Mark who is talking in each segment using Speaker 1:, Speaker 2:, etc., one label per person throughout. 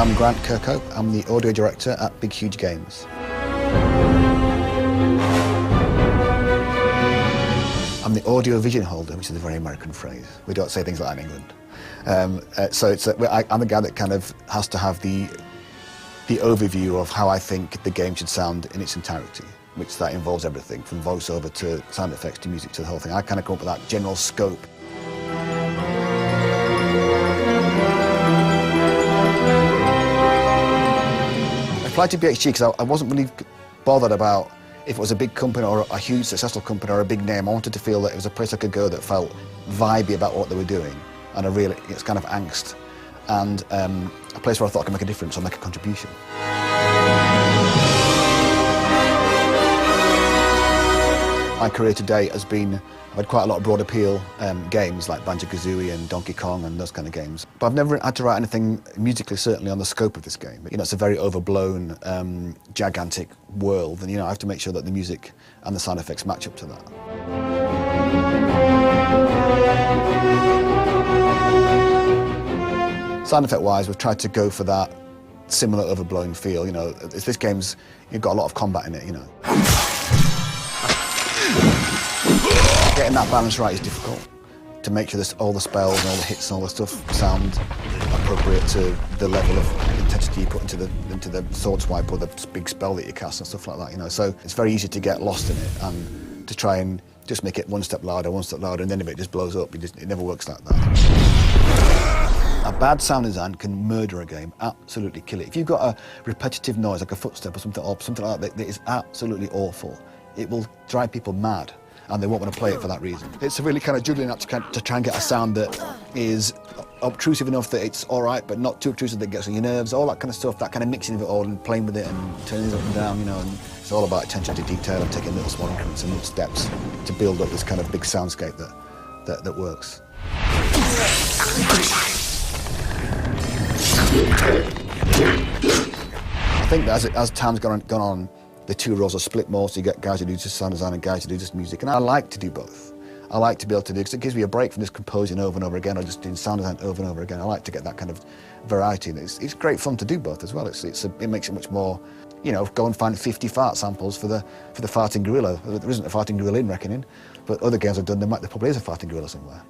Speaker 1: I'm Grant Kirkhope. I'm the audio director at Big Huge Games. I'm the audio vision holder, which is a very American phrase. We don't say things like that in England. So I'm the guy that kind of has to have the overview of how I think the game should sound in its entirety, which that involves everything from voiceover to sound effects to music to the whole thing. I kind of come up with that general scope. I applied to BHG because I wasn't really bothered about if it was a big company or a huge successful company or a big name. I wanted to feel that it was a place I could go that felt vibey about what they were doing, and it's kind of angst, and a place where I thought I could make a difference or make a contribution. My career to date has been, I've had quite a lot of broad appeal games like Banjo-Kazooie and Donkey Kong and those kind of games. But I've never had to write anything musically, certainly on the scope of this game. You know, it's a very overblown, gigantic world, and I have to make sure that the music and the sound effects match up to that. Sound effect-wise, we've tried to go for that similar overblown feel. This game's, you've got a lot of combat in it. Getting that balance right is difficult, to make sure all the spells and all the hits and all the stuff sound appropriate to the level of intensity you put into the sword swipe or the big spell that you cast and stuff like that. So it's very easy to get lost in it and to try and just make it one step louder, and then if it just blows up, it never works like that. A bad sound design can murder a game, absolutely kill it. If you've got a repetitive noise like a footstep or something like that is absolutely awful, it will drive people mad, and they won't want to play it for that reason. It's a really kind of juggling act to try and get a sound that is obtrusive enough that it's all right, but not too obtrusive that gets on your nerves, all that kind of stuff, that kind of mixing of it all and playing with it and turning it up and down, and it's all about attention to detail and taking little small increments and little steps to build up this kind of big soundscape that works. I think that as time's gone on, the two roles are split more, so you get guys who do just sound design and guys who do just music, and I like to do both. I like to be able to do, because it gives me a break from just composing over and over again or just doing sound design over and over again. I like to get that kind of variety, and it's great fun to do both as well. It makes it much more, go and find 50 fart samples for the farting gorilla. There isn't a farting gorilla in Reckoning, but other games I've done, there probably is a farting gorilla somewhere.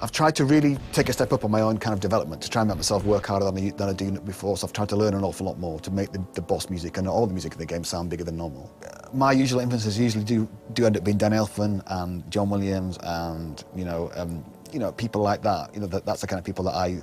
Speaker 1: I've tried to really take a step up on my own kind of development, to try and make myself work harder than I do before, so I've tried to learn an awful lot more to make the boss music and all the music in the game sound bigger than normal. My usual influences usually do end up being Dan Elfman and John Williams and, people like that. That's the kind of people that I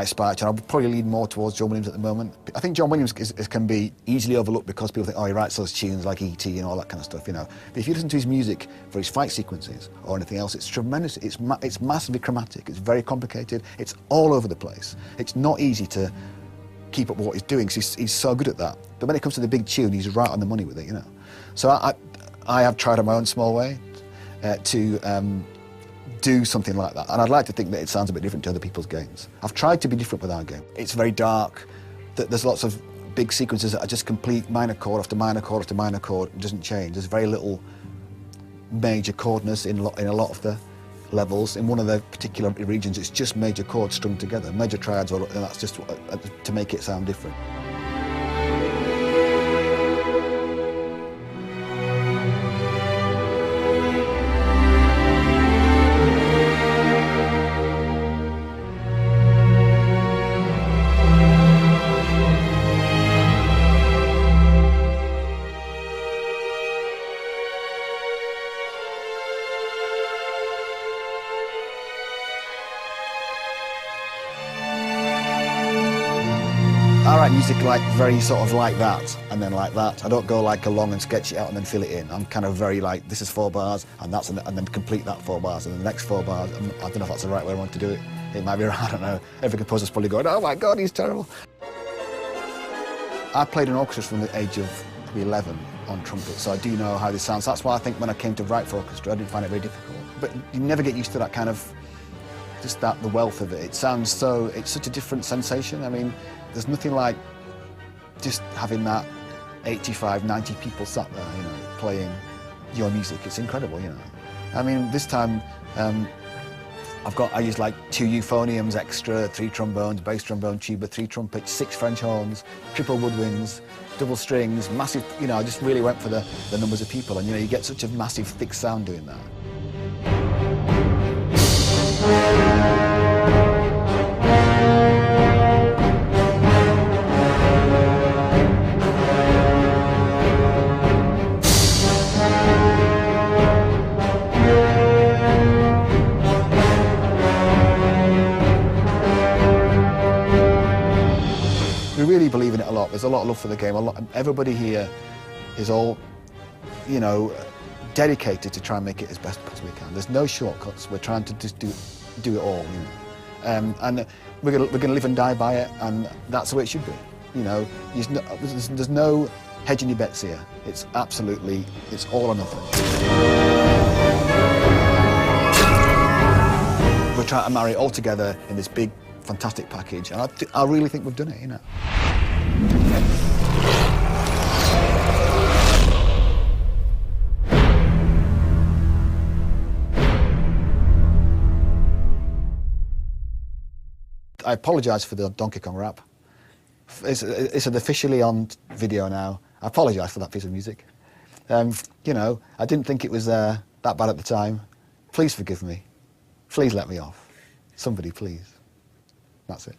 Speaker 1: aspire to, and I'll probably lean more towards John Williams at the moment. I think John Williams can be easily overlooked because people think, oh, he writes those tunes like E.T. and all that kind of stuff, But if you listen to his music for his fight sequences or anything else, it's tremendous. It's massively chromatic. It's very complicated. It's all over the place. It's not easy to keep up with what he's doing because he's so good at that. But when it comes to the big tune, he's right on the money with it, So I have tried in my own small way to do something like that, and I'd like to think that it sounds a bit different to other people's games. I've tried to be different with our game. It's very dark, there's lots of big sequences that are just complete minor chord after minor chord after minor chord, it doesn't change. There's very little major chordness in a lot of the levels. In one of the particular regions, it's just major chords strung together, major triads, and that's just to make it sound different. I write music very sort of like that, and then like that. I don't go along and sketch it out and then fill it in. I'm kind of very this is 4 bars, and then complete that 4 bars, and then the next 4 bars. I don't know if that's the right way I want to do it. It might be right, I don't know. Every composer's probably going, oh my God, he's terrible. I played in orchestras from the age of 11 on trumpet, so I do know how this sounds. That's why I think when I came to write for orchestra, I didn't find it very difficult. But you never get used to that kind of, the wealth of it. It's such a different sensation. I mean, there's nothing like just having that 85, 90 people sat there, playing your music. It's incredible, I mean, this time, I use like 2 euphoniums extra, 3 trombones, bass trombone, tuba, 3 trumpets, 6 French horns, triple woodwinds, double strings, massive, you know, I just really went for the numbers of people, and you know, you get such a massive, thick sound doing that. We really believe in it a lot. There's a lot of love for the game. Everybody here is all, you know, dedicated to try and make it as best as we can. There's no shortcuts. We're trying to just do it all, you know. And we're gonna live and die by it, and that's the way it should be. You know, there's no hedging your bets here. It's absolutely, it's all or nothing. We're trying to marry it all together in this big, fantastic package, and I really think we've done it, you know. I apologise for the Donkey Kong rap. It's officially on video now. I apologise for that piece of music. You know, I didn't think it was that bad at the time. Please forgive me. Please let me off. Somebody, please. That's it.